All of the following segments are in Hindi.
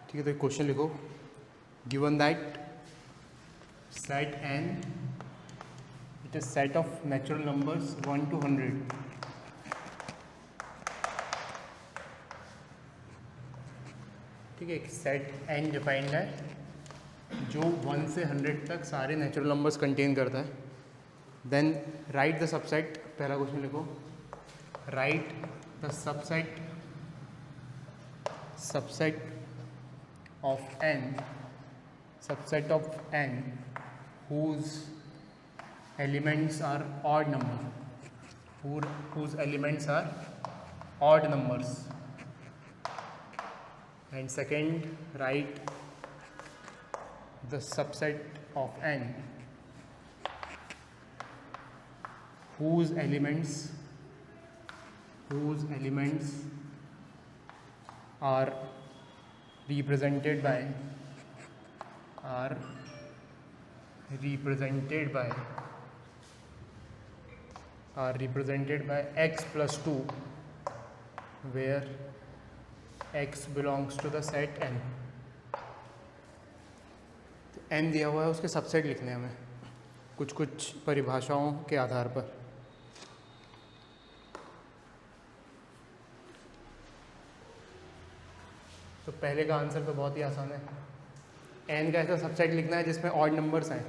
ठीक है, तो एक क्वेश्चन लिखो, given that set n it is set of natural numbers 1 to 100. ठीक है, एक सेट n डिफाइंड है जो 1 से 100 तक सारे नेचुरल नंबर्स कंटेन करता है. Then write the subset. पहला क्वेश्चन लिखो, write the subset of n whose elements are odd numbers. And second, write the subset of n whose elements are represented by x plus 2, where x belongs to the set n. n दिया हुआ है, उसके सबसेट लिखने हैं हमें कुछ परिभाषाओं के आधार पर. तो पहले का आंसर तो बहुत ही आसान है. n का ऐसा सबसेट लिखना है जिसमें ऑड नंबर्स हैं,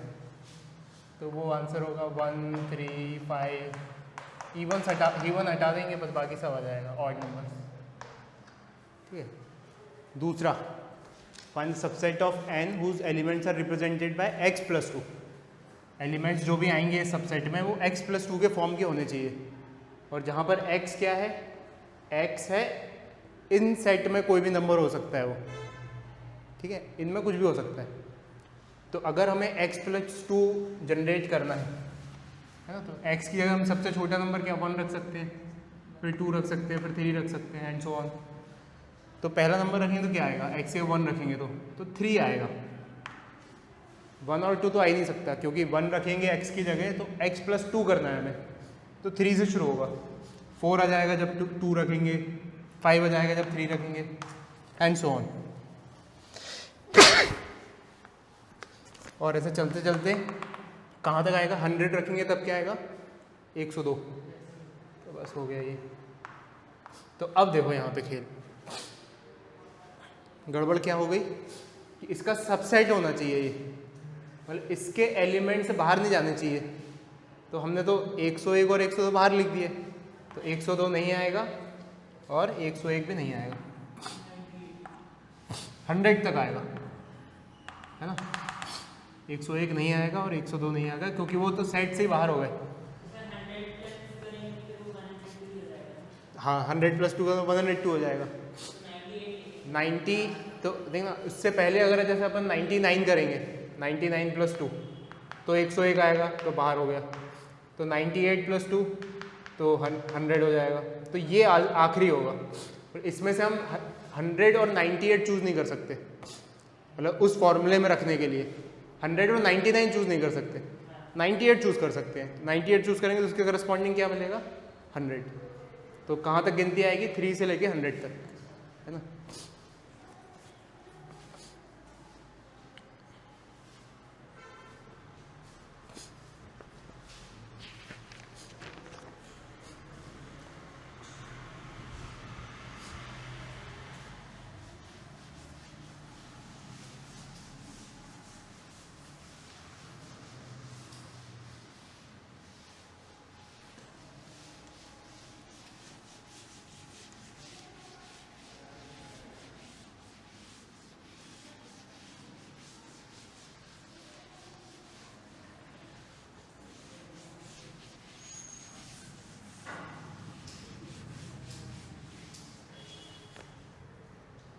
तो वो आंसर होगा 1, 3, 5. इवन हटा देंगे, बस बाकी सब आ जाएगा ऑड नंबर्स. ठीक है. दूसरा, find subset of n whose elements are represented by x plus 2. Elements जो भी आएंगे इस सबसेट में वो x plus 2 के फॉर्म के होने चाहिए. और जहाँ पर x क्या है, x है इन सेट में कोई भी नंबर हो सकता है वो. ठीक है, इनमें कुछ भी हो सकता है. तो अगर हमें x plus 2 जनरेट करना है ना, तो x की जगह हम सबसे छोटा नंबर क्या 1 रख सकते हैं, फिर 2 रख सकते हैं, फिर 3 रख सकते हैं, एंड सो ऑन. तो पहला नंबर रखेंगे तो क्या आएगा, x से 1 रखेंगे तो 3 आएगा. 1 और 2 तो आ ही नहीं सकता, क्योंकि 1 रखेंगे x की जगह तो x plus 2 करना है हमें, तो 3 से शुरू होगा. 4 आ जाएगा जब 2 रखेंगे, 5 आ जाएगा जब 3 रखेंगे, एंड सो ऑन. और ऐसे चलते चलते कहाँ तक आएगा, 100 रखेंगे तब क्या आएगा, 102. तो बस हो गया ये. तो अब देखो यहाँ पे खेल गड़बड़ क्या हो गई कि इसका सबसेट होना चाहिए ये, मतलब इसके एलिमेंट से बाहर नहीं जाने चाहिए. तो हमने तो 101 और 102 बाहर लिख दिए, तो 102 नहीं आएगा और 101 भी नहीं आएगा. 100 तक आएगा, है ना. 101 नहीं आएगा और 102 नहीं आएगा, क्योंकि वो तो सेट से ही बाहर हो गए. हाँ, 100 plus 2 का तो 102 हो जाएगा. 90 तो देखना, उससे पहले अगर जैसे अपन 99 करेंगे, 99 plus 2 तो 101 आएगा, तो बाहर हो गया. तो 98 plus 2 तो 100 हो जाएगा. तो ये आखिरी होगा. इसमें से हम 100 और 98 चूज़ नहीं कर सकते, मतलब उस फॉर्मूले में रखने के लिए 100 और 99 चूज़ नहीं कर सकते, 98 चूज़ कर सकते हैं. 98 चूज़ करेंगे तो उसके करस्पॉन्डिंग क्या मिलेगा, 100. तो कहाँ तक गिनती आएगी, 3 से लेके 100 तक, है ना.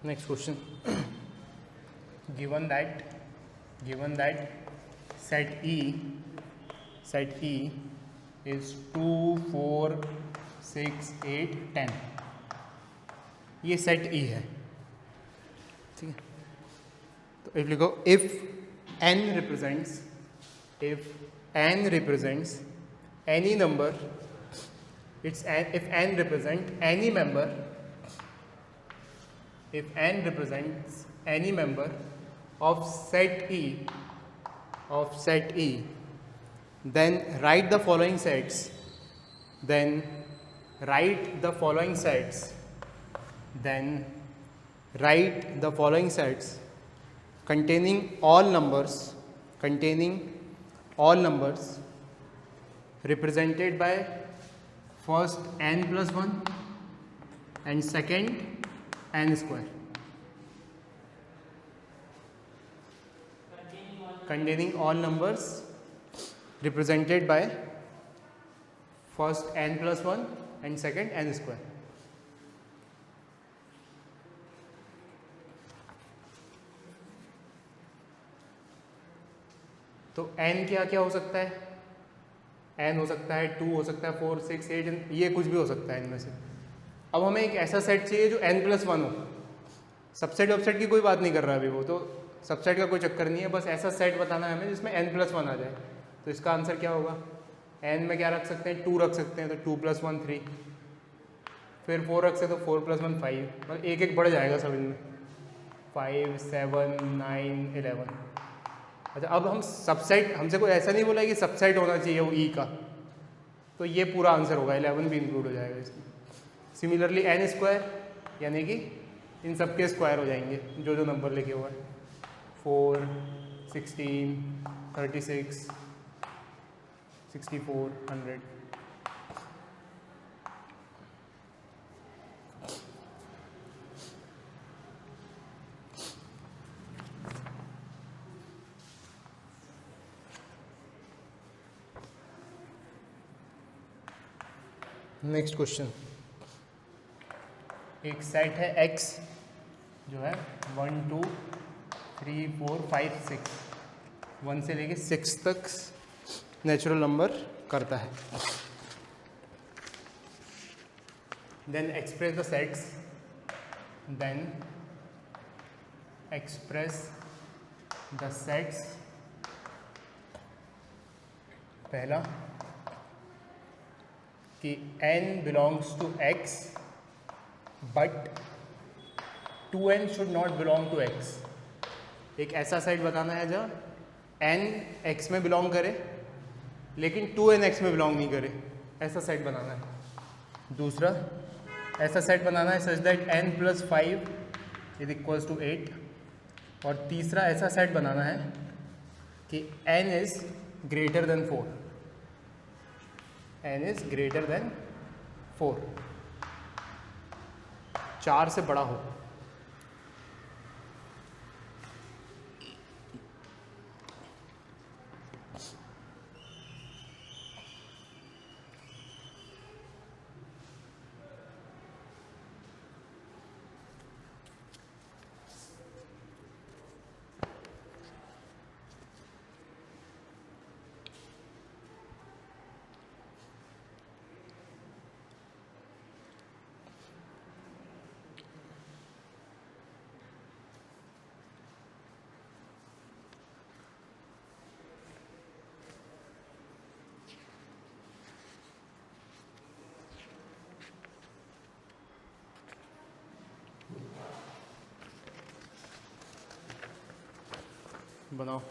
Next question. given that set E is 2, 4, 6, 8, 10. ये सेट E है. ठीक है. तो if लिखो, if n represents any number, if n represent any member if n represents any member of set E, then write the following sets, containing all numbers represented by first n plus 1 and second n square. Containing all numbers represented by first n plus 1 and second n square. तो n क्या क्या हो सकता है? n हो सकता है 2, हो सकता है 4, 6, 8, ये कुछ भी हो सकता है इनमें से. अब हमें एक ऐसा सेट चाहिए जो n प्लस 1 हो. सबसेट वेबसेट की कोई बात नहीं कर रहा अभी वो, तो सबसेट का कोई चक्कर नहीं है, बस ऐसा सेट बताना है हमें जिसमें n प्लस 1 आ जाए. तो इसका आंसर क्या होगा? n में क्या रख सकते हैं? 2 रख सकते हैं, तो 2 प्लस 1 3, फिर 4 रख सकते हैं तो 4 प्लस 1 5, मतलब एक एक बढ़ जाएगा सब इनमें. 5, 7, 9, 11. अच्छा, अब हम सबसेट, हमसे कोई ऐसा नहीं बोला कि सबसेट होना चाहिए वो ई का, तो ये पूरा आंसर होगा, 11 भी इंक्लूड हो जाएगा इसमें. सिमिलरली n स्क्वायर, यानी कि इन सब के स्क्वायर हो जाएंगे जो जो नंबर लिखे हुआ है. 4, 16, 36, 64, 100. Next question. एक सेट है x जो है 1, 2, 3, 4, 5, 6, 1 से लेके 6 तक नेचुरल नंबर करता है. देन एक्सप्रेस द सेट्स, पहला कि n belongs to x but 2n should not belong to x. एक ऐसा सेट बताना है जहाँ n x में बिलोंग करे लेकिन 2n x में बिलोंग नहीं करे, ऐसा सेट बनाना है. दूसरा ऐसा सेट बनाना है such that n plus 5 is equals to 8. और तीसरा ऐसा सेट बनाना है कि n is greater than 4. n is greater than 4, 4 से बड़ा हो. बनाओ.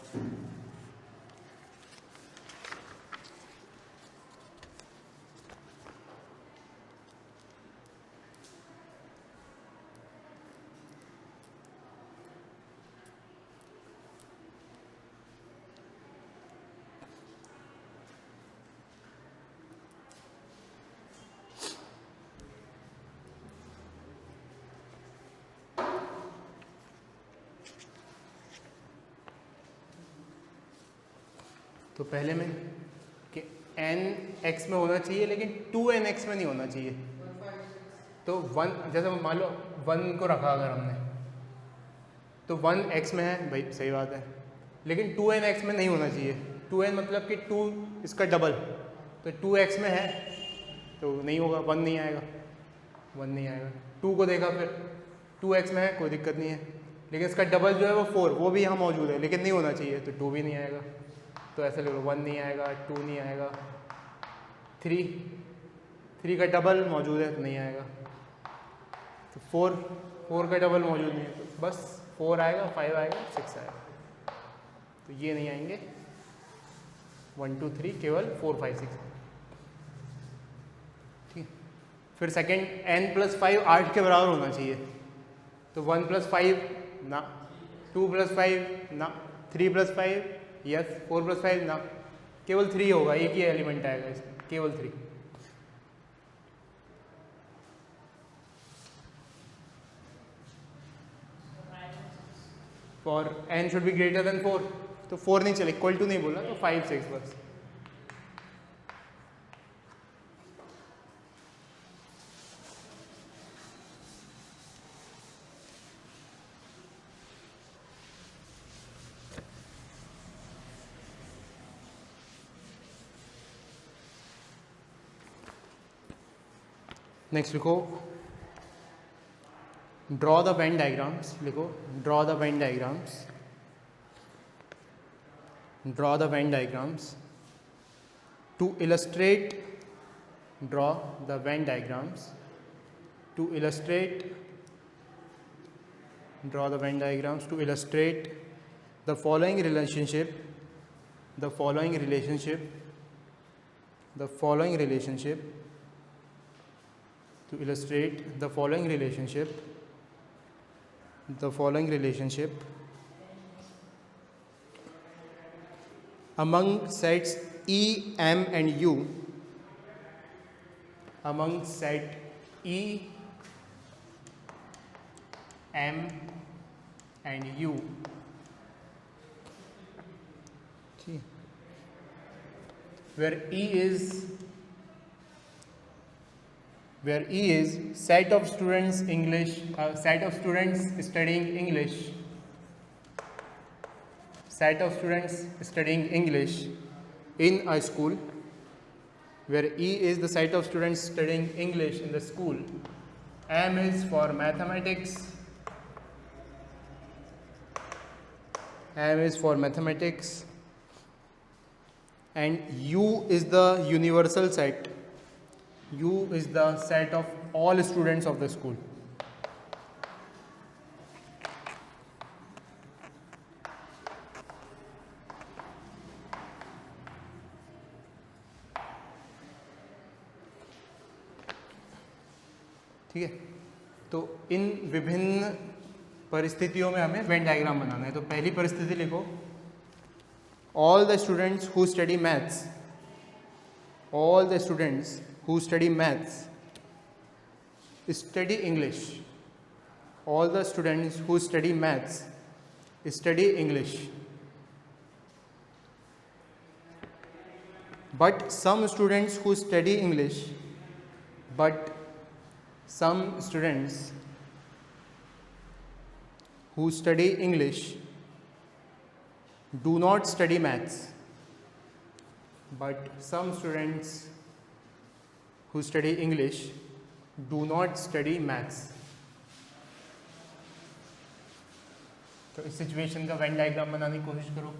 तो पहले में कि n x में होना चाहिए लेकिन 2n x में नहीं होना चाहिए. तो 1, जैसे मान लो 1 को रखा अगर हमने, तो 1 x में है भाई, सही बात है, लेकिन 2n x में नहीं होना चाहिए. 2n मतलब कि 2 इसका डबल, तो 2x में है तो नहीं होगा, 1 नहीं आएगा, 1 नहीं आएगा. 2 को देखा फिर 2x में है, कोई दिक्कत नहीं है, लेकिन इसका डबल जो है वो 4, वो भी यहाँ मौजूद है लेकिन नहीं होना चाहिए, तो 2 भी नहीं आएगा. तो ऐसे ले लो, 1 नहीं आएगा, 2 नहीं आएगा, 3 का डबल मौजूद है तो नहीं आएगा, तो 4 4 का डबल मौजूद नहीं है, तो बस 4 आएगा, 5 आएगा, 6 आएगा, तो ये नहीं आएंगे। 1 2 3 केवल 4 5 6। ठीक है, फिर सेकंड n+5 8 के बराबर होना चाहिए, तो 1+5 ना, 2+5 ना, 3+5 यस, 4+5 ना, केवल 3 होगा, एक ही एलिमेंट आएगा इसमें, केवल 3। For n should be greater than 4, तो 4 नहीं चले, इक्वल टू नहीं बोला, तो 5 6 बस। नेक्स्ट लिखो, ड्रॉ द वेन डायग्राम्स, लिखो draw the Venn diagrams, draw the Venn diagrams to illustrate, draw the Venn diagrams to illustrate, draw the Venn diagrams to illustrate the following relationship, the following relationship, the following relationship, to illustrate the following relationship, the following relationship among sets E, M and U, among set E, M and U, where E is set of students English, set of students studying English, set of students studying English in a school, where E is the set of students studying English in the school. M is for mathematics, M is for mathematics, and U is the universal set. U is the set of all students of the school. ठीक है, तो इन विभिन्न परिस्थितियों में हमें वेन डायग्राम बनाना है। तो पहली परिस्थिति लिखो, all the students who study maths, all the students who study maths study English, all the students who study maths study English, but some students who study English, but some students who study English do not study maths, but some students who study English do not study maths. तो इस सिचुएशन का वेन डायग्राम बनाने की कोशिश करो।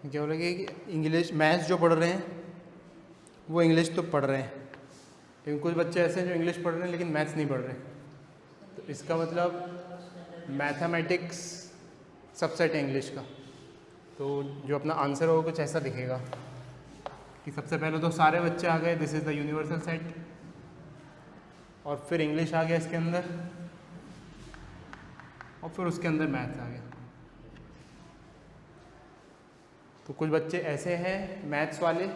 क्या हो लगे कि इंग्लिश मैथ्स जो पढ़ रहे हैं वो इंग्लिश तो पढ़ रहे हैं, लेकिन कुछ बच्चे ऐसे हैं जो इंग्लिश पढ़ रहे हैं लेकिन मैथ्स नहीं पढ़ रहे। तो इसका मतलब मैथमेटिक्स सबसेट है इंग्लिश का। तो जो अपना आंसर होगा कुछ ऐसा दिखेगा कि सबसे पहले तो सारे बच्चे आ गए, this is the universal set, और फिर इंग्लिश आ गया इसके अंदर, और फिर उसके अंदर मैथ्स आ गया। तो कुछ बच्चे ऐसे हैं मैथ्स वाले,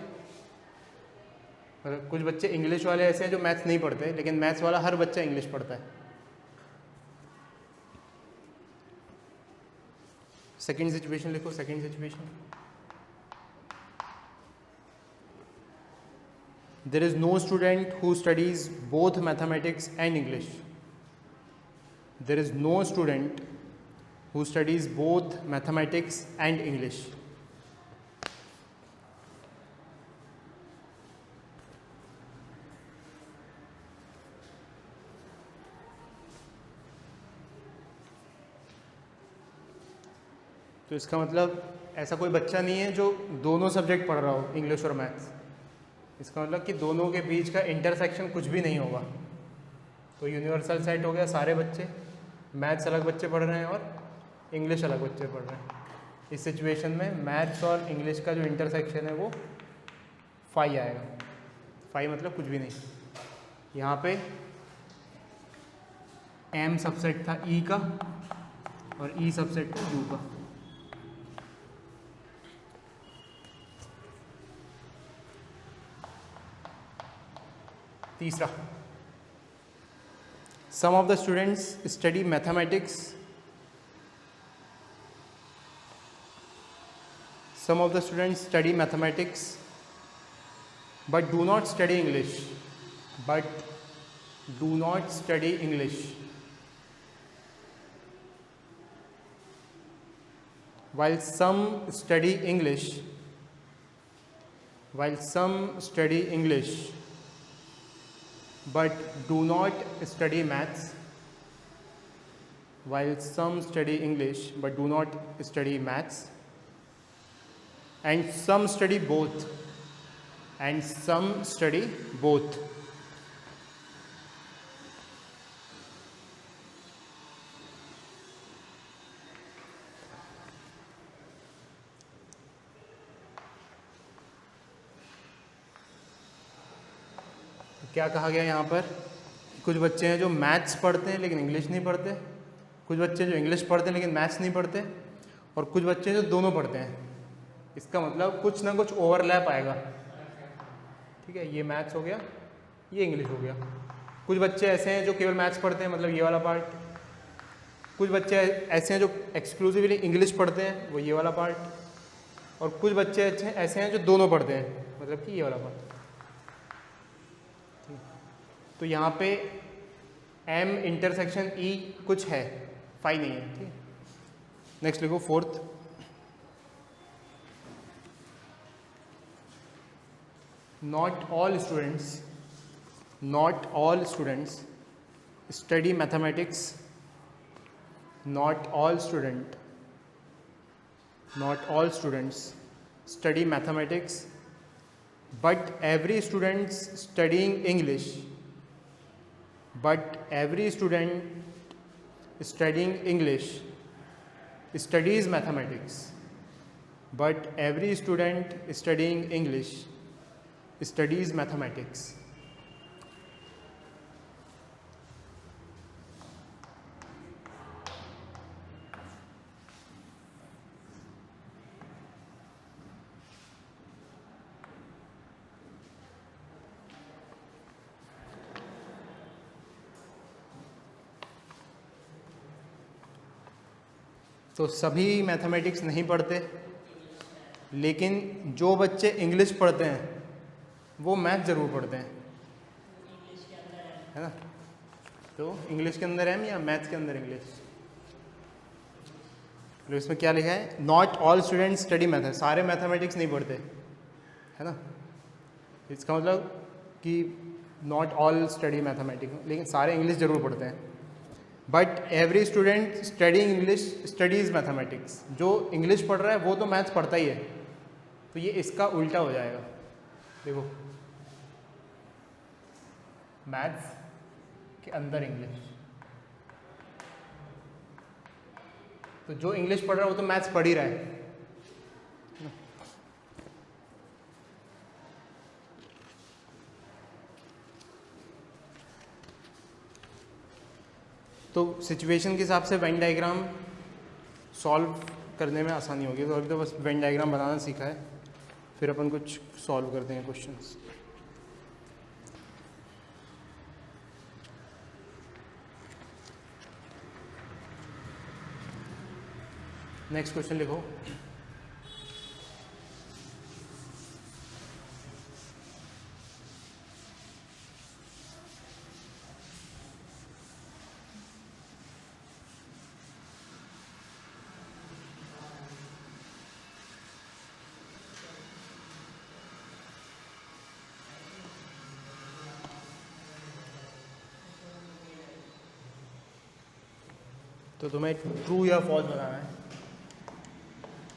और कुछ बच्चे इंग्लिश वाले ऐसे हैं जो मैथ्स नहीं पढ़ते, लेकिन मैथ्स वाला हर बच्चा इंग्लिश पढ़ता है। सेकंड सिचुएशन लिखो, second situation, there is no student who studies both mathematics and English. There is no student who studies both mathematics and English. तो इसका मतलब ऐसा कोई बच्चा नहीं है जो दोनों सब्जेक्ट पढ़ रहा हो, इंग्लिश और मैथ्स। इसका मतलब कि दोनों के बीच का इंटरसेक्शन कुछ भी नहीं होगा। तो यूनिवर्सल सेट हो गया, सारे बच्चे, मैथ्स अलग बच्चे पढ़ रहे हैं और इंग्लिश अलग बच्चे पढ़ रहे हैं। इस सिचुएशन में मैथ्स और इंग्लिश का जो इंटरसेक्शन है वो फाई आएगा। फाई मतलब कुछ भी नहीं। यहाँ पे एम सबसेट था ई का और ई सबसेट था यू का। तीसरा, some of the students study mathematics, some of the students study mathematics but do not study English, while some study English but do not study maths, while some study English but do not study maths, and some study both, क्या कहा गया यहाँ पर? कुछ बच्चे हैं जो मैथ्स पढ़ते हैं लेकिन इंग्लिश नहीं पढ़ते, कुछ बच्चे जो इंग्लिश पढ़ते हैं लेकिन मैथ्स नहीं पढ़ते, और कुछ बच्चे जो दोनों पढ़ते हैं। इसका मतलब कुछ ना कुछ ओवरलैप आएगा। ठीक है, ये मैथ्स हो गया, ये इंग्लिश हो गया। कुछ बच्चे ऐसे हैं जो केवल मैथ्स पढ़ते हैं, मतलब ये वाला पार्ट। कुछ बच्चे ऐसे हैं जो एक्सक्लूसिवली इंग्लिश पढ़ते हैं, वो ये वाला पार्ट। और कुछ बच्चे ऐसे हैं जो दोनों पढ़ते हैं, मतलब कि ये वाला पार्ट। तो यहाँ पे एम इंटरसेक्शन ई कुछ है, फाई नहीं है। ठीक, नेक्स्ट लिखो fourth. not all students study mathematics, not all students study mathematics, but every student studying English studies mathematics, but every student studying English studies mathematics. तो सभी मैथमेटिक्स नहीं पढ़ते, लेकिन जो बच्चे इंग्लिश पढ़ते हैं वो मैथ ज़रूर पढ़ते हैं, है ना? तो इंग्लिश के अंदर एम या मैथ्स के अंदर इंग्लिश। तो इसमें क्या लिखा है? Not all students study math. सारे मैथमेटिक्स नहीं पढ़ते, है ना? इसका मतलब कि नॉट ऑल स्टडी मैथमेटिक्स, लेकिन सारे इंग्लिश ज़रूर पढ़ते हैं। But every student studying English studies mathematics. जो इंग्लिश पढ़ रहा है वो तो मैथ्स पढ़ता ही है, तो ये इसका उल्टा हो जाएगा। देखो, मैथ्स के अंदर इंग्लिश, तो जो इंग्लिश पढ़ रहा है वो तो मैथ्स पढ़ ही रहा है। तो सिचुएशन के हिसाब से वेन डायग्राम सॉल्व करने में आसानी होगी। तो अभी तो बस वेन डायग्राम बनाना सीखा है, फिर अपन कुछ सॉल्व करते हैं क्वेश्चंस। नेक्स्ट क्वेश्चन लिखो। तो तुम्हें ट्रू या फॉल्स बताना है,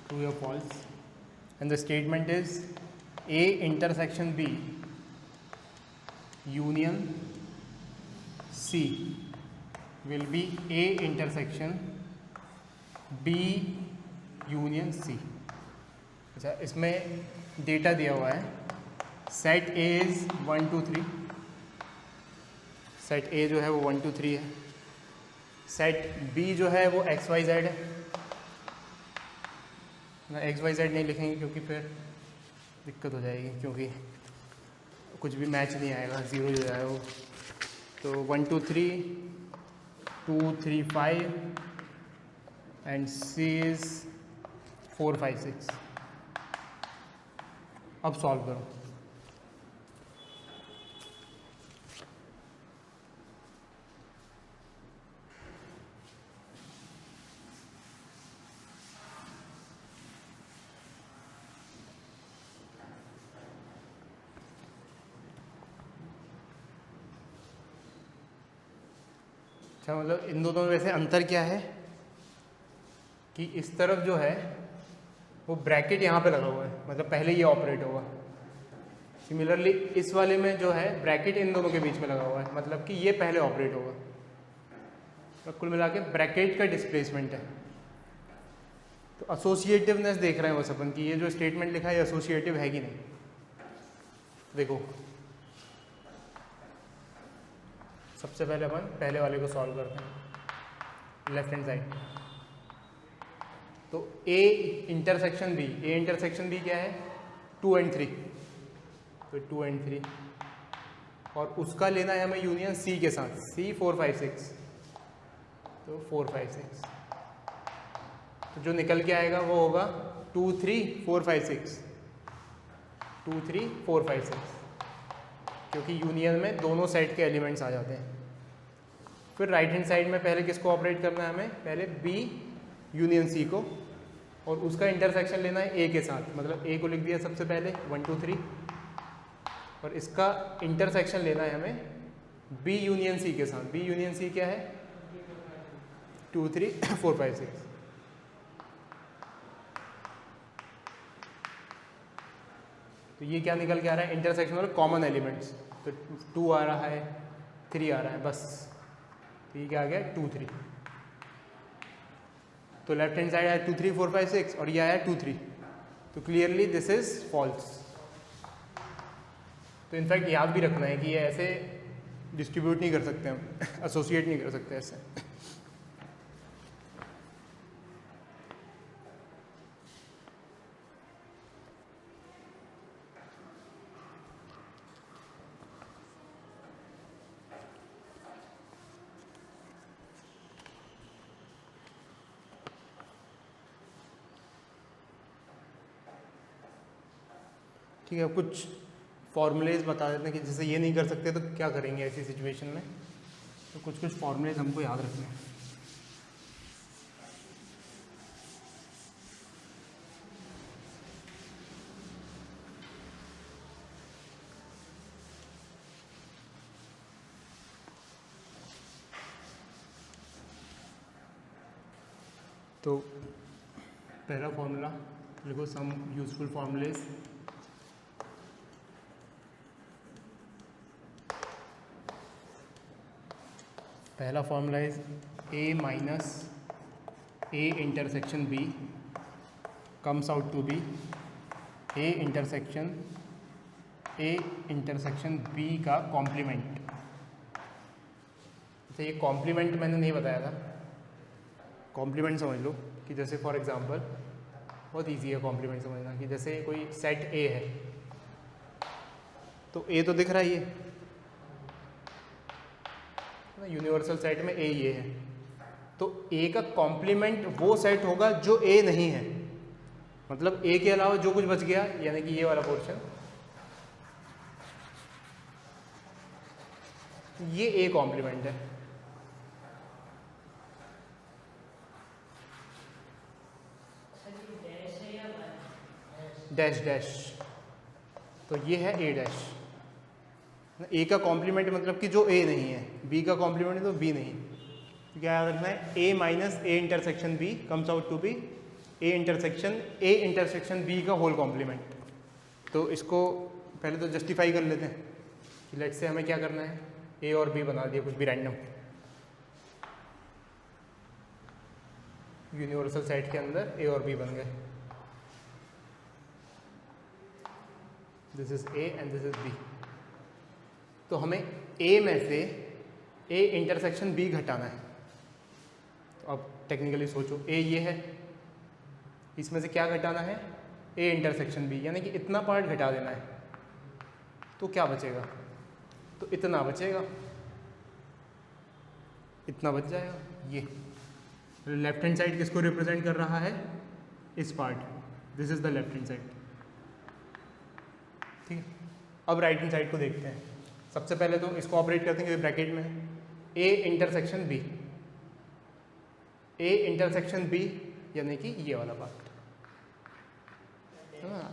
ट्रू या false, and the statement is A intersection B union C will be A intersection B union C. अच्छा, इसमें डेटा दिया हुआ है, set A is 1 2 3, set A जो है वो 1 2 3 है, सेट बी जो है वो एक्स वाई जेड है ना, एक्स वाई जेड नहीं लिखेंगे क्योंकि फिर दिक्कत हो जाएगी, क्योंकि कुछ भी मैच नहीं आएगा, ज़ीरो हो जाएगा वो। तो 1 2 3 2 3 5 एंड सी इज़ 4 5 6। अब सॉल्व करो। अच्छा, मतलब इन दोनों में वैसे अंतर क्या है कि इस तरफ जो है वो ब्रैकेट यहाँ पे लगा हुआ है, मतलब पहले ये ऑपरेट होगा। सिमिलरली इस वाले में जो है ब्रैकेट इन दोनों के बीच में लगा हुआ है, मतलब कि ये पहले ऑपरेट होगा। तो कुल मिला के ब्रैकेट का डिस्प्लेसमेंट है। तो एसोसिएटिवनेस देख रहे हैं बस अपन कि ये जो स्टेटमेंट लिखा है एसोसिएटिव है कि नहीं। देखो, सबसे पहले अपन पहले वाले को सॉल्व करते हैं, लेफ्ट हैंड साइड। तो A intersection B, A intersection B क्या है 2 and 3, तो 2 and 3, और उसका लेना है हमें यूनियन सी के साथ, सी 4 5 6, तो 4 5 6, तो जो निकल के आएगा वो होगा 2 3 4 5 6, 2 3 4 5 6, क्योंकि यूनियन में दोनों साइड के एलिमेंट्स आ जाते हैं। फिर राइट हैंड साइड में पहले किसको ऑपरेट करना है हमें, पहले बी यूनियन सी को, और उसका इंटरसेक्शन लेना है ए के साथ, मतलब ए को लिख दिया सबसे पहले 1 2 3, और इसका इंटरसेक्शन लेना है हमें बी यूनियन सी के साथ। बी यूनियन सी क्या है 2 3 4 5 6। तो ये क्या निकल के आ रहा है, इंटरसेक्शन और कॉमन एलिमेंट्स। तो 2 आ रहा है, 3 आ रहा है, बस। तो ये क्या आ गया 2 3। तो लेफ्ट हैंड साइड आया 2 3 4 5 6 और ये आया 2 3। तो क्लियरली दिस इज फॉल्स। तो इनफैक्ट याद भी रखना है कि ये ऐसे डिस्ट्रीब्यूट नहीं कर सकते हम, एसोसिएट नहीं कर सकते ऐसे। ठीक है, कुछ फॉर्मूलेज बता देते हैं कि जैसे ये नहीं कर सकते तो क्या करेंगे ऐसी सिचुएशन में। तो कुछ कुछ फॉर्मूलेज हमको याद रखने हैं। तो पहला फॉर्मूला लिखो, सम यूजफुल फॉर्मूलेज। पहला formula is a minus a intersection b comes out to be a intersection b का कॉम्प्लीमेंट। अच्छा, ये कॉम्प्लीमेंट मैंने नहीं बताया था। कॉम्प्लीमेंट समझ लो कि जैसे फॉर एग्जांपल, बहुत इजी है कॉम्प्लीमेंट समझना, कि जैसे कोई सेट a है, तो a तो दिख रहा ही है, यूनिवर्सल सेट में ए ये है, तो ए का कॉम्प्लीमेंट वो सेट होगा जो ए नहीं है, मतलब ए के अलावा जो कुछ बच गया, यानी कि ये वाला पोर्शन, ये ए कॉम्प्लीमेंट है। डैश डैश, तो ये है ए डैश। ए का कॉम्प्लीमेंट मतलब कि जो ए नहीं है, बी का कॉम्प्लीमेंट है तो बी नहीं। क्या याद रखना है, A minus A intersection B comes out to be A intersection B का होल कॉम्प्लीमेंट। तो इसको पहले तो जस्टिफाई कर लेते हैं कि लेट्स से हमें क्या करना है, ए और बी बना दिया कुछ भी रैंडम यूनिवर्सल सेट के अंदर, ए और बी बन गए, this is A and this is B. तो हमें ए में से ए इंटरसेक्शन बी घटाना है। तो अब टेक्निकली सोचो, ए ये है, इसमें से क्या घटाना है, ए इंटरसेक्शन बी, यानी कि इतना पार्ट घटा देना है। तो क्या बचेगा, तो इतना बचेगा, इतना बच जाएगा। ये लेफ्ट हैंड साइड किसको रिप्रेजेंट कर रहा है, इस part, this is the left hand side. ठीक है, अब राइट हैंड साइड को देखते हैं। सबसे पहले तो इसको ऑपरेट करते हैं ब्रैकेट में, A intersection B, A intersection B यानी कि ये वाला पार्ट।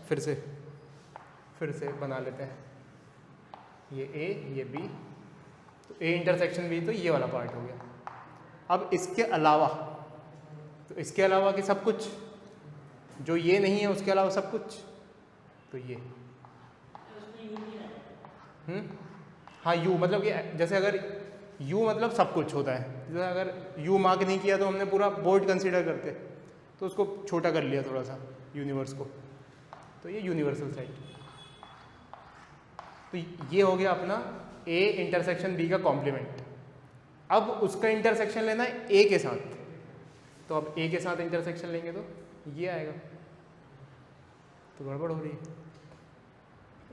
फिर से बना लेते हैं, ये ए ये बी, तो ए इंटरसेक्शन बी तो ये वाला पार्ट हो गया। अब इसके अलावा, तो इसके अलावा कि सब कुछ जो ये नहीं है उसके अलावा सब कुछ, तो ये हाँ यू, मतलब कि जैसे अगर यू मतलब सब कुछ होता है, जैसे अगर यू मार्क नहीं किया तो हमने पूरा बोर्ड कंसीडर करते, तो उसको छोटा कर लिया थोड़ा सा यूनिवर्स को, तो ये यूनिवर्सल सेट। तो ये हो गया अपना ए इंटरसेक्शन बी का कॉम्प्लीमेंट। अब उसका इंटरसेक्शन लेना है ए के साथ, तो अब ए के साथ इंटरसेक्शन लेंगे तो ये आएगा, तो गड़बड़ हो रही है।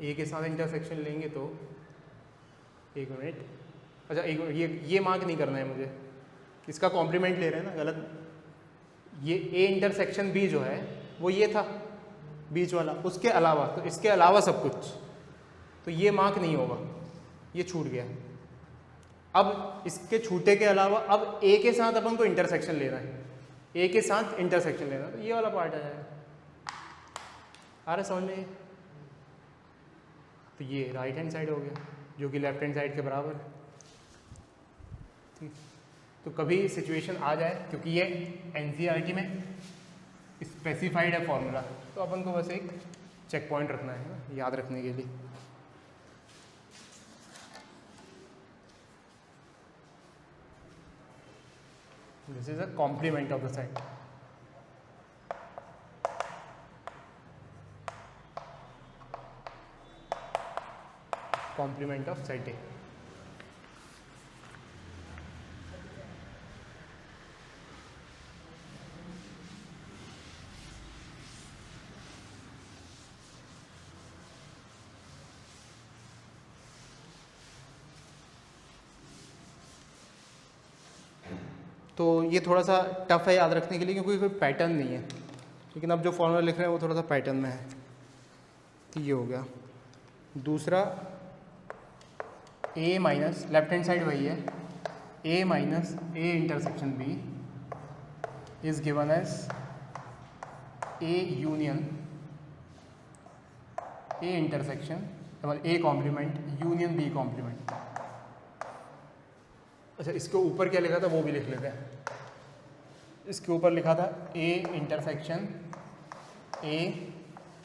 ए के साथ इंटरसेक्शन लेंगे तो, एक मिनट, अच्छा एक मिनट, ये मार्क नहीं करना है मुझे, इसका कॉम्प्लीमेंट ले रहे हैं ना, गलत। ये ए इंटरसेक्शन बी जो है वो ये था बीच वाला, उसके अलावा, तो इसके अलावा सब कुछ, तो ये मार्क नहीं होगा, ये छूट गया। अब इसके छूटे के अलावा अब ए के साथ अपन को इंटरसेक्शन लेना है, ए के साथ इंटरसेक्शन लेना, तो ये वाला पार्ट आ जाएगा। आ रहा समझ में? तो ये राइट हैंड साइड हो गया जो कि लेफ्ट हैंड साइड के बराबर है। ठीक, तो कभी सिचुएशन आ जाए, क्योंकि ये एनसीईआरटी में स्पेसिफाइड है फॉर्मूला, तो अपन को बस एक चेक पॉइंट रखना है ना, याद रखने के लिए। This is a complement of the set. Complement of set A. तो ये थोड़ा सा टफ है याद रखने के लिए, क्योंकि कोई पैटर्न नहीं है, लेकिन अब जो फॉर्मूला लिख रहे हैं वो थोड़ा सा पैटर्न में है। तो ये हो गया। दूसरा, A minus, left hand side वही है, A minus A intersection B is given as A union A intersection, A complement union B complement. अच्छा, इसके ऊपर क्या लिखा था वो भी लिख लेते हैं। इसके ऊपर लिखा था ए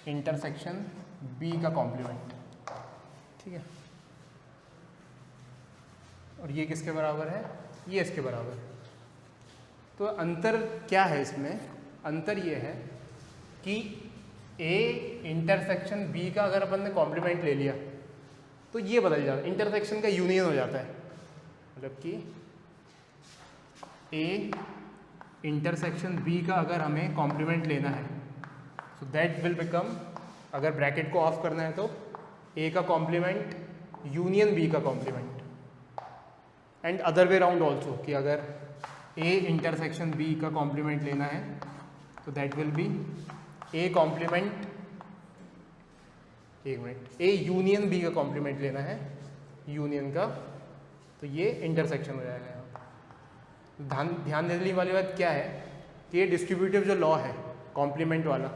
इंटरसेक्शन बी का कॉम्प्लीमेंट। ठीक है, और ये किसके बराबर है, ये इसके बराबर है। तो अंतर क्या है इसमें, अंतर ये है कि ए इंटरसेक्शन बी का अगर अपन ने कॉम्प्लीमेंट ले लिया तो ये बदल जाता है, इंटरसेक्शन का यूनियन हो जाता है। मतलब कि ए इंटरसेक्शन बी का अगर हमें कॉम्प्लीमेंट लेना है, सो दैट विल बिकम, अगर ब्रैकेट को ऑफ करना है तो ए का कॉम्प्लीमेंट यूनियन बी का complement, and other way round also, कि अगर ए इंटरसेक्शन बी का कॉम्प्लीमेंट लेना है तो that will be A complement, एक मिनट, ए यूनियन बी का कॉम्प्लीमेंट लेना है यूनियन का, तो ये इंटरसेक्शन हो जाएगा। ध्यान देने वाली बात क्या है कि ये डिस्ट्रीब्यूटिव जो लॉ है कॉम्प्लीमेंट वाला,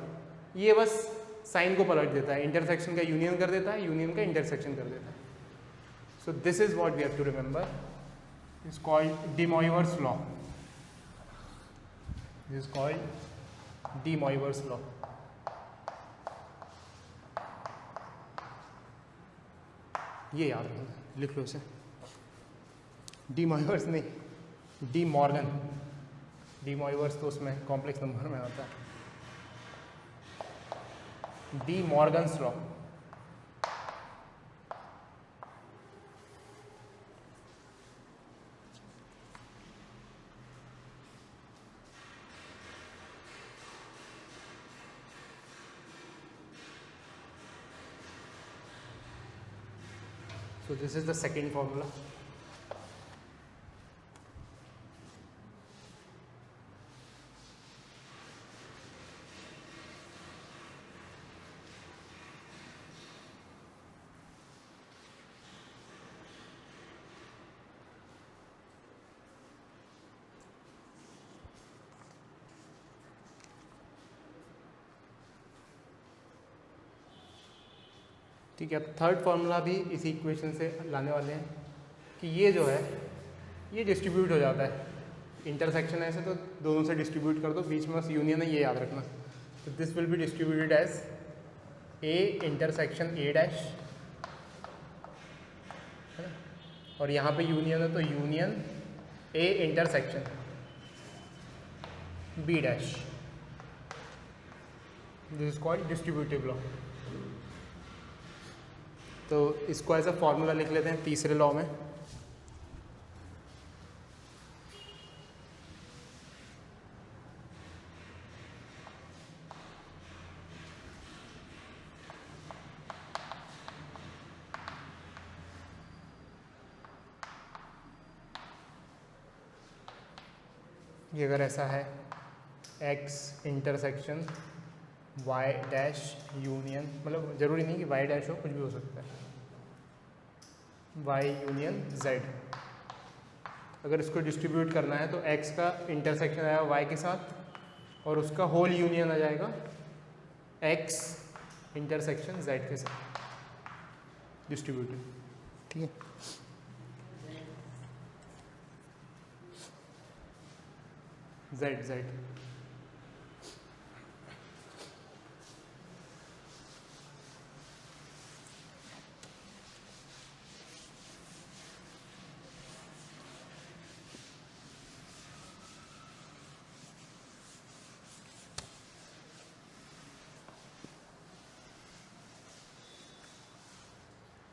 ये बस साइन को पलट देता है, इंटरसेक्शन का यूनियन कर देता है, यूनियन का इंटरसेक्शन कर देता है। So this is what we have to remember. is called de Moivre's law. This is called de Moivre's law. ये याद रखना, लिख लो इसे। डी मॉइवर्स नहीं, डी मॉर्गन। डी मॉइवर्स तो उसमें कॉम्प्लेक्स नंबर में आता है। D Morgan's law. So this is the second formula. ठीक है, अब थर्ड फार्मूला भी इसी इक्वेशन से लाने वाले हैं कि ये जो है ये डिस्ट्रीब्यूट हो जाता है, इंटरसेक्शन है ऐसे तो दोनों से डिस्ट्रीब्यूट कर दो, बीच में बस यूनियन है, ये याद रखना। तो this will be distributed as A intersection A dash, और यहाँ पे यूनियन है तो union A intersection B dash. This is called distributive law. तो इसको ऐसा फॉर्मूला लिख लेते हैं तीसरे लॉ में। ये अगर ऐसा है x intersection y dash union, मतलब ज़रूरी नहीं कि y डैश हो, कुछ भी हो सकता है, y यूनियन z। अगर इसको डिस्ट्रीब्यूट करना है तो x का इंटरसेक्शन आएगा y के साथ और उसका होल यूनियन आ जाएगा x इंटरसेक्शन z के साथ डिस्ट्रीब्यूटेड। ठीक है, z।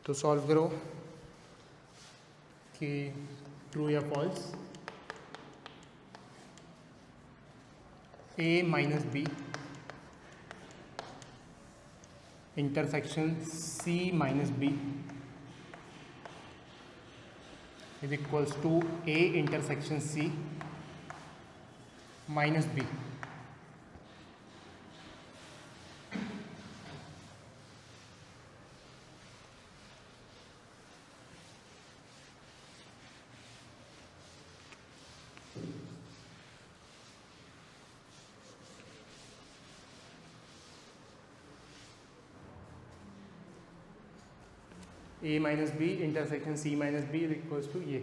तो सॉल्व करो कि ट्रू या false. a minus B intersection c minus B is equals to a intersection c minus B. a minus B intersection c minus B is equals to ये।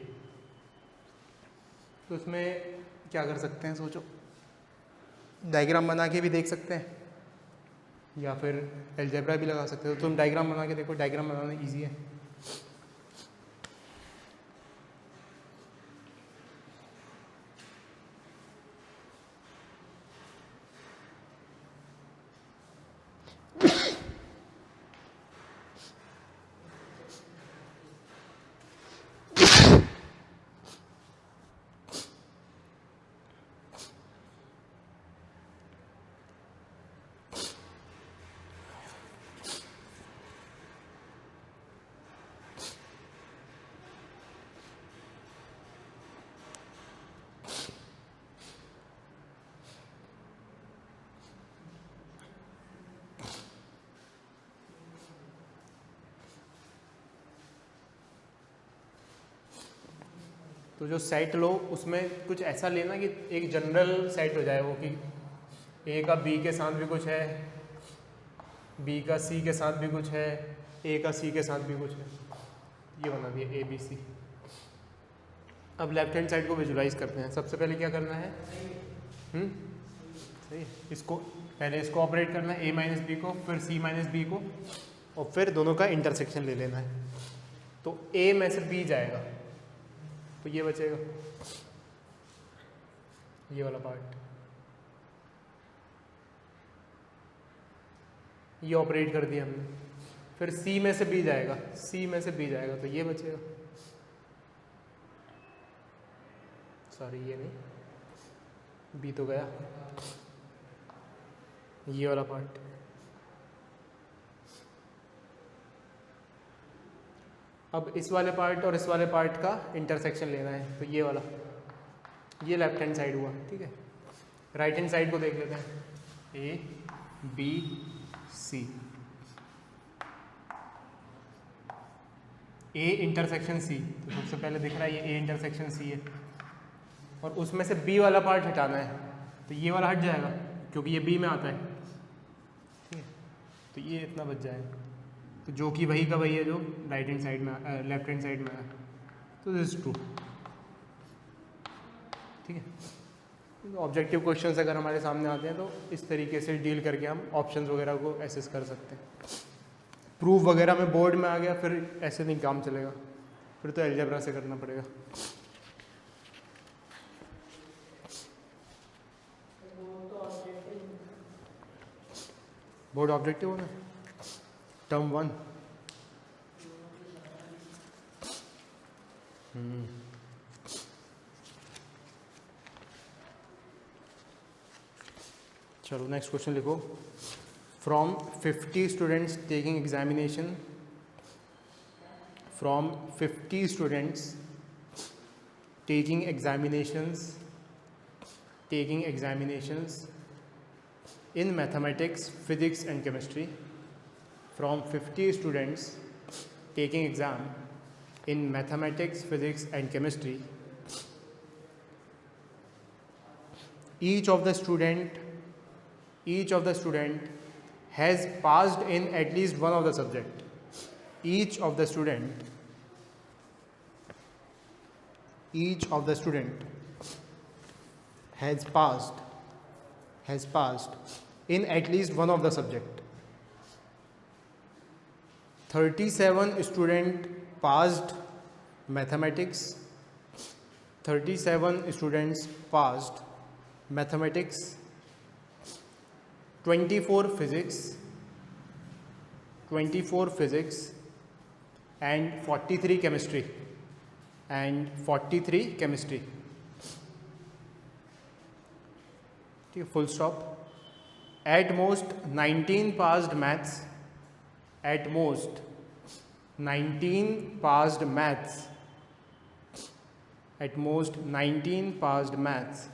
तो इसमें क्या कर सकते हैं, सोचो। डायग्राम बना के भी देख सकते हैं या फिर अलजेब्रा भी लगा सकते हो। तुम डायग्राम बना के देखो, डायग्राम बनाना इजी है। तो जो सेट लो उसमें कुछ ऐसा लेना कि एक जनरल सेट हो जाए वो, कि ए का बी के साथ भी कुछ है, बी का सी के साथ भी कुछ है, ए का सी के साथ भी कुछ है। ये बना दिया ए बी सी। अब लेफ्ट हैंड साइड को विजुलाइज करते हैं। सबसे पहले क्या करना है, सही, इसको पहले इसको ऑपरेट करना है, a माइनस बी को, फिर c माइनस बी को, और फिर दोनों का इंटरसेक्शन ले लेना है। तो a में से b जाएगा तो ये बचेगा, ये वाला पार्ट, ये ऑपरेट कर दिया हमने। फिर c में से b जाएगा, c में से b जाएगा तो ये बचेगा, सॉरी ये नहीं, b तो गया, ये वाला पार्ट। अब इस वाले पार्ट और इस वाले पार्ट का इंटरसेक्शन लेना है, तो ये वाला, ये लेफ्ट हैंड साइड हुआ, ठीक है। राइट हैंड साइड को देख लेते हैं, ए B C, A intersection C, तो सबसे पहले दिख रहा है ये ए इंटरसेक्शन सी है, और उसमें से बी वाला पार्ट हटाना है, तो ये वाला हट जाएगा क्योंकि ये बी में आता है, ठीक है। तो ये इतना बच जाएगा, तो जो कि वही का वही है जो राइट हैंड साइड में, लेफ्ट हैंड साइड में है, तो दिस इज ट्रू, ठीक है। ऑब्जेक्टिव क्वेश्चंस अगर हमारे सामने आते हैं तो इस तरीके से डील करके हम ऑप्शंस वगैरह को एसेस कर सकते हैं। प्रूफ वगैरह में बोर्ड में आ गया, फिर ऐसे नहीं काम चलेगा, फिर तो अलजेब्रा से करना पड़ेगा। बोर्ड ऑब्जेक्टिव होना, टर्म 1, चलो नेक्स्ट क्वेश्चन लिखो। From 50 students taking examination, from 50 students taking examinations in mathematics, physics and chemistry, from 50 students taking exam in mathematics, physics and chemistry, each of the student has passed in at least one of the subject. Each of the student has passed in at least one of the subject. 37 student passed mathematics, 37 students passed mathematics, 24 physics and 43 chemistry full stop. At most 19 passed maths, at most 19 passed maths, at most 19 passed maths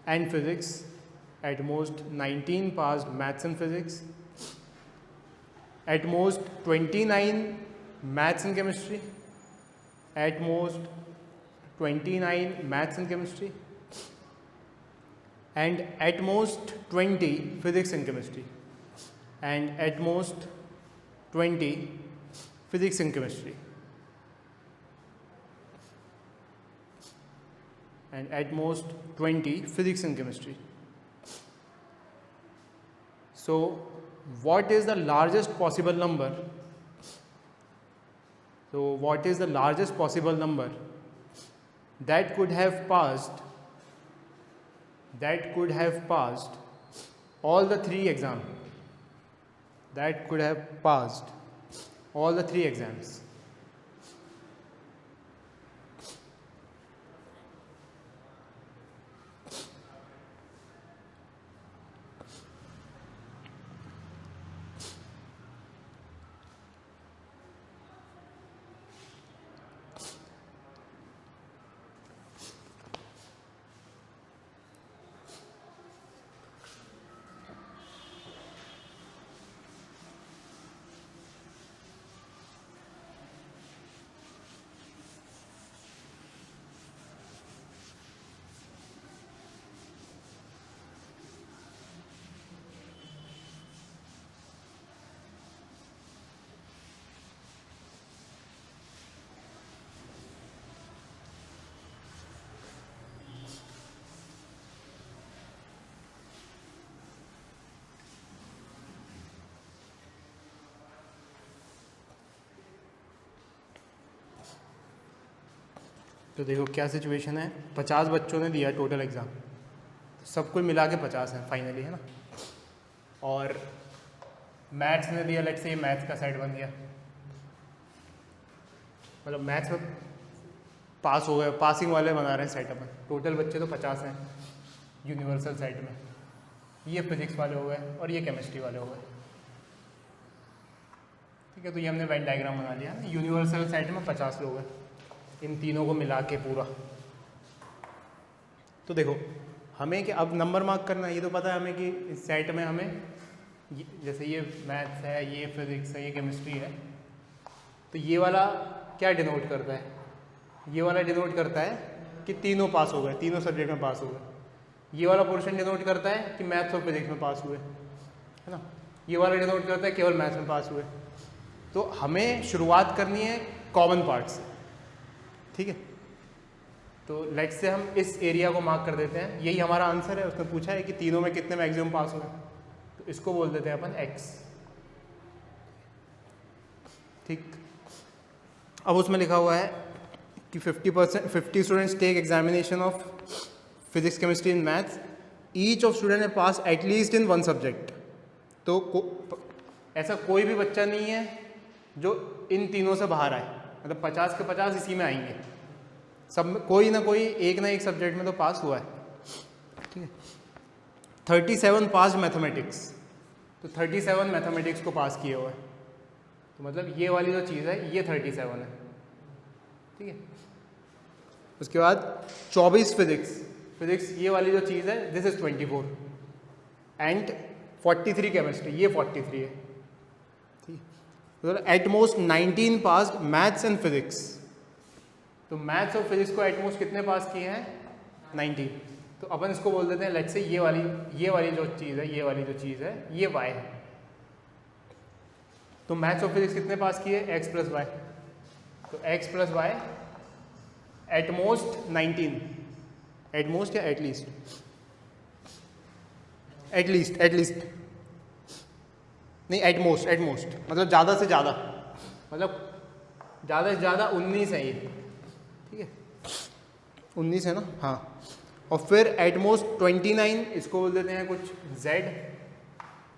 and physics, at most 19 passed maths and physics, at most 29 maths and chemistry, at most 29 maths and chemistry, and at most 20 physics and chemistry, and at most 20 physics and chemistry, and at most 20 physics and chemistry. So what is the largest possible number? So what is the largest possible number that could have passed all the three exams? That could have passed all the three exams. तो देखो क्या सिचुएशन है, 50 बच्चों ने दिया टोटल एग्ज़ाम, सब कुछ मिला के 50 है फाइनली, है ना। और मैथ्स ने दिया, लेट्स से ये मैथ्स का सेट बन गया, मतलब मैथ्स में पास हो गए, पासिंग वाले बना रहे हैं सेट अपन। टोटल बच्चे तो 50 हैं यूनिवर्सल सेट में। ये फिजिक्स वाले हो गए और ये केमिस्ट्री वाले हो गए, ठीक है। तो ये हमने वेन डायग्राम बना लिया ना, यूनिवर्सल सेट में 50 लोग हैं, इन तीनों को मिला के पूरा। तो देखो हमें कि अब नंबर मार्क करना है, ये तो पता है हमें कि इस सेट में हमें जैसे ये मैथ्स है, ये फिजिक्स है, ये केमिस्ट्री है, तो ये वाला क्या डिनोट करता है, ये वाला डिनोट करता है कि तीनों पास हो गए, तीनों सब्जेक्ट में पास हो गए। ये वाला पोर्शन डिनोट करता है कि मैथ्स और फिजिक्स में पास हुए, है ना। ये वाला डिनोट करता है केवल मैथ्स में पास हुए। तो हमें शुरुआत करनी है कॉमन पार्ट से, ठीक है। तो लेट्स से हम इस एरिया को मार्क कर देते हैं, यही हमारा आंसर है। उसने पूछा है कि तीनों में कितने मैक्सिमम पास हुए, तो इसको बोल देते हैं अपन x, ठीक। अब उसमें लिखा हुआ है कि 50 students take examination of physics chemistry in maths, each of student है pass at least in one subject. तो ऐसा कोई भी बच्चा नहीं है जो इन तीनों से बाहर आए, मतलब 50 के 50 इसी में आएंगे, सब में कोई ना कोई एक ना एक सब्जेक्ट में तो पास हुआ है, ठीक है। 37 पास मैथमेटिक्स, तो 37 मैथमेटिक्स को पास किए हुआ है, तो मतलब ये वाली जो चीज़ है ये 37 है, ठीक है। उसके बाद 24 फिजिक्स ये वाली जो चीज़ है दिस इज 24 एंड 43 केमिस्ट्री, ये 43 है, ठीक है। तो eight most 19 pass maths and physics, तो मैथ्स और फिजिक्स को एट मोस्ट कितने पास किए हैं, 19। तो अपन इसको बोल देते हैं लेट्स से ये वाली जो चीज़ है, ये वाली जो चीज़ है ये y है। तो मैथ्स और फिजिक्स कितने पास किए, x प्लस वाई, तो x plus y at most 19, at most या एटलीस्ट नहीं, एट मोस्ट मतलब ज़्यादा से ज़्यादा, मतलब ज़्यादा से ज़्यादा 19 है ये, ठीक है, 19 है ना, हाँ। और फिर एट मोस्ट 29, इसको बोल देते हैं कुछ z,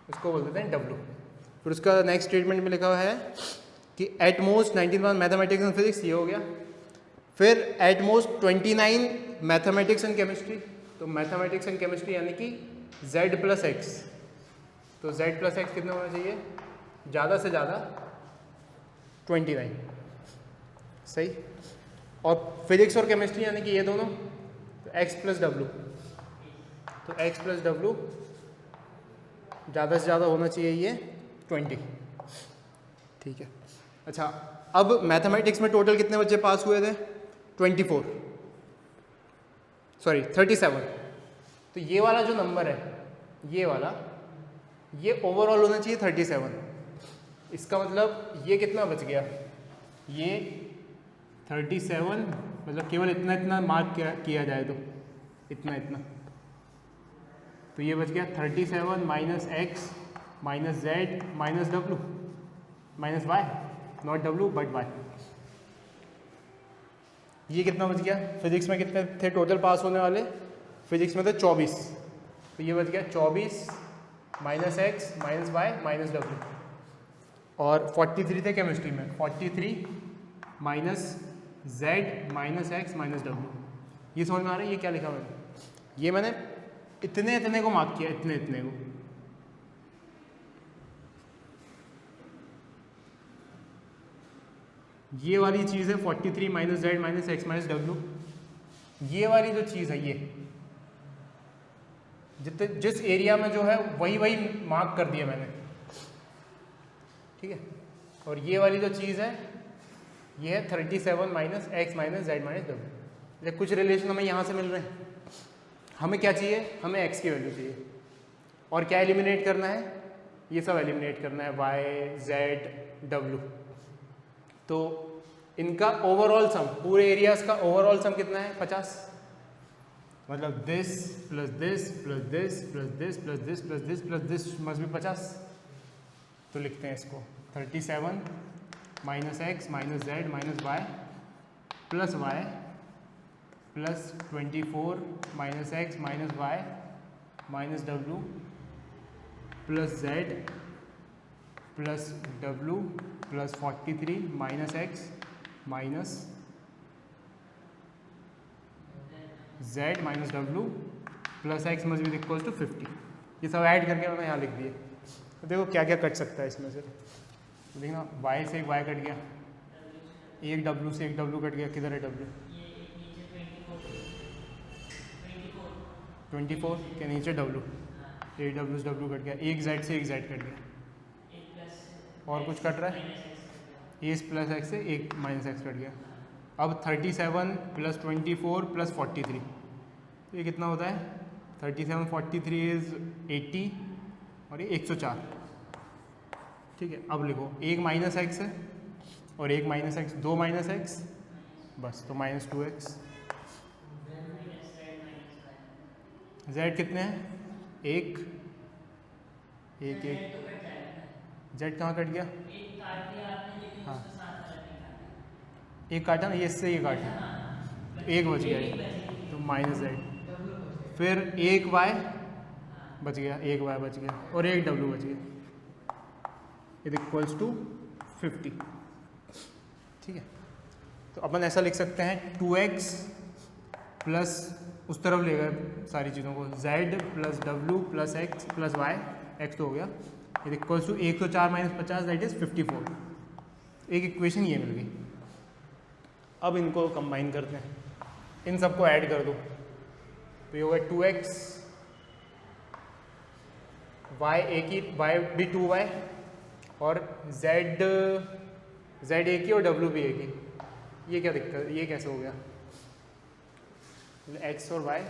इसको बोल देते हैं w। फिर उसका नेक्स्ट स्टेटमेंट में लिखा हुआ है कि eight most 19 mathematics and physics, ये हो गया। फिर at most 29 mathematics and chemistry, तो मैथमेटिक्स एंड केमिस्ट्री यानी कि z प्लस एक्स, तो z प्लस एक्स कितना होना चाहिए, ज़्यादा से ज़्यादा 29, सही। और फिजिक्स और केमिस्ट्री यानी कि ये दोनों, तो x प्लस डब्लू, तो x प्लस डब्लू ज़्यादा से ज़्यादा होना चाहिए ये 20, ठीक है। अच्छा, अब मैथमेटिक्स में टोटल कितने बच्चे पास हुए थे, 37। तो ये वाला जो नंबर है, ये वाला, ये ओवरऑल होना चाहिए 37। इसका मतलब ये कितना बच गया, ये 37, मतलब केवल इतना मार्क किया जाए तो इतना, तो ये बच गया 37 minus x minus z minus W minus Y, not W but why. ये कितना बच गया, फिजिक्स में कितने थे टोटल पास होने वाले, फिजिक्स में थे 24, तो ये बच गया 24 minus x minus y minus डब्लू। और 43 थे केमिस्ट्री में, 43 minus z minus x minus डब्लू। ये समझ में आ रहा है, ये क्या लिखा मैंने, ये मैंने इतने को मार्क किया, इतने को। ये वाली चीज़ है 43 minus z minus x minus डब्लू। ये वाली जो चीज़ है, ये जिस एरिया में जो है वही मार्क कर दिया मैंने, ठीक है। और ये वाली जो चीज़ है ये है 37 minus x minus z minus W. कुछ रिलेशन हमें यहाँ से मिल रहे हैं, हमें क्या चाहिए, हमें x की वैल्यू चाहिए, और क्या एलिमिनेट करना है, ये सब एलिमिनेट करना है, y z w। तो इनका ओवरऑल सम, पूरे एरियाज का ओवरऑल सम कितना है, 50। मतलब this plus this plus this plus this plus this plus this plus this must be 50। तो लिखते हैं इसको 37 minus x minus z minus Y plus Y plus 24 minus x minus y minus W plus z plus W plus 43 minus x minus z minus W plus x must be equal to 50। ये सब ऐड करके मैंने यहाँ लिख दिए। तो देखो क्या क्या कट सकता है इसमें से। तो देखना y से एक y कट गया, एक w से एक w कट गया। किधर है w? 24 के नीचे w, एक w से w कट गया। एक z से एक z कट गया। और कुछ कट रहा है? a प्लस एक्स से एक माइनस एक्स कट गया। अब 37 प्लस 24 प्लस 43, तो ये कितना होता है? 37 43 इज 80 और ये 104। ठीक है, अब लिखो एक माइनस एक्स है और एक माइनस एक्स, दो माइनस एक्स बस, तो माइनस 2x। z कितने हैं? एक एक एक z कहाँ कट गया? हाँ एक काटा ना, ये इससे ये काटा, तो एक बच गया ये, तो माइनस z। फिर एक y बच गया, एक y बच गया और एक w बच गया, इट इक्वल्स टू 50। ठीक है, तो अपन ऐसा लिख सकते हैं 2x प्लस उस तरफ ले गए सारी चीज़ों को, z plus w plus x plus y, x तो हो गया, it equals to 104 minus 50 that is 54। एक इक्वेशन ये मिल गई। अब इनको कंबाइन करते हैं, इन सबको ऐड कर दो, तो ये होगा 2x, y एक ही, y भी 2y और z एक ही और w भी एक ही। ये क्या दिक्कत, ये कैसे हो गया? x और y।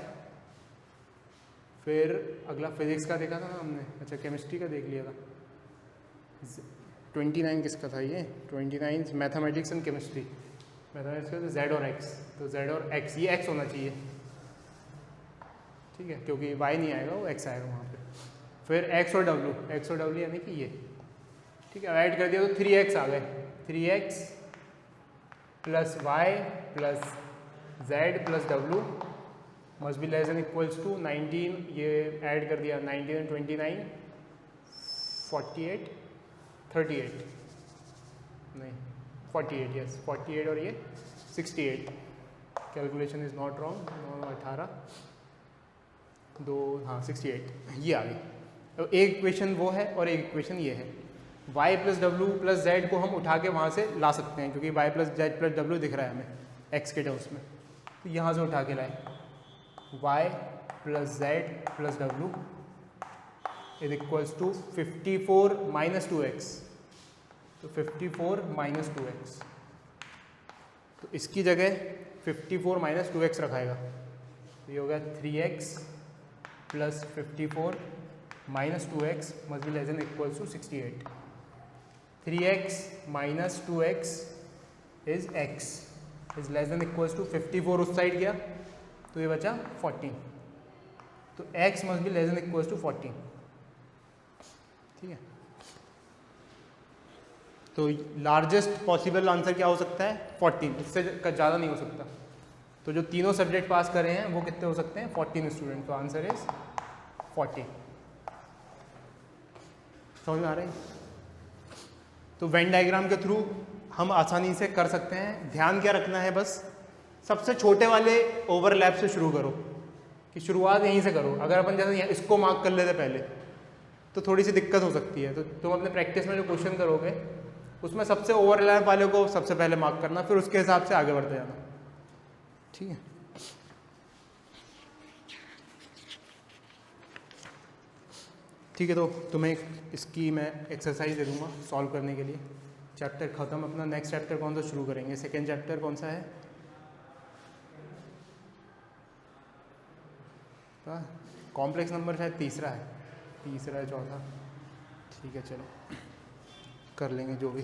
फिर अगला फिजिक्स का देखा था ना हमने, अच्छा केमिस्ट्री का देख लिया था। 29 किसका था ये? 29 मैथमेटिक्स एंड केमिस्ट्री। मैथमेटिक्स का तो z और x, तो z और x, ये x होना चाहिए। ठीक है, क्योंकि y नहीं आएगा, वो x आएगा वहाँ पे। फिर x और w यानी कि ये। ठीक है, ऐड कर दिया तो 3x आ गए, 3x plus y plus z plus w must be less than equals to 19। ये ऐड कर दिया, 19 एंड 29 48 38 नहीं 48, यस 48 और ये 68। कैलकुलेशन इज नॉट रॉन्ग, 18 दो, हाँ 68 ये आ गई। तो एक इक्वेशन वो है और एक इक्वेशन ये है। y plus W plus Z को हम उठा के वहाँ से ला सकते हैं, क्योंकि y plus z plus W दिख रहा है हमें x के टर्म्स में, तो यहाँ से उठा के लाए y प्लस जेड प्लस डब्ल्यू is equals to 54 minus 2x, तो 54 माइनस 2x, तो इसकी जगह 54 माइनस 2x रखाएगा, तो ये हो गया 3x plus 54 minus 2x must be less than equals to 68। 3x minus 2x is x is less than equals to 54 उस साइड गया, तो ये बचा 14, तो x must be less than equals to 14। ठीक है, तो लार्जेस्ट पॉसिबल आंसर क्या हो सकता है? 14, इससे ज़्यादा नहीं हो सकता। तो जो तीनों सब्जेक्ट पास करे हैं वो कितने हो सकते हैं? 14 स्टूडेंट, तो आंसर इज 40। समझ में आ रहा है? तो वेन डायग्राम के थ्रू हम आसानी से कर सकते हैं। ध्यान क्या रखना है, बस सबसे छोटे वाले ओवरलैप से शुरू करो, कि शुरुआत यहीं से करो। अगर अपन जैसे इसको मार्क कर लेते पहले तो थोड़ी सी दिक्कत हो सकती है, तो तुम अपने प्रैक्टिस में जो क्वेश्चन करोगे उसमें सबसे ओवरलैप वाले को सबसे पहले मार्क करना, फिर उसके हिसाब से आगे बढ़ते जाना। ठीक है, ठीक है, तो तुम्हें इसकी मैं एक्सरसाइज दे दूंगा सॉल्व करने के लिए। चैप्टर ख़त्म, अपना नेक्स्ट चैप्टर कौन सा शुरू करेंगे? सेकेंड चैप्टर कौन सा है? कॉम्प्लेक्स नंबर शायद तीसरा है, तीसरा है, चौथा। ठीक है, चलो कर लेंगे जो भी।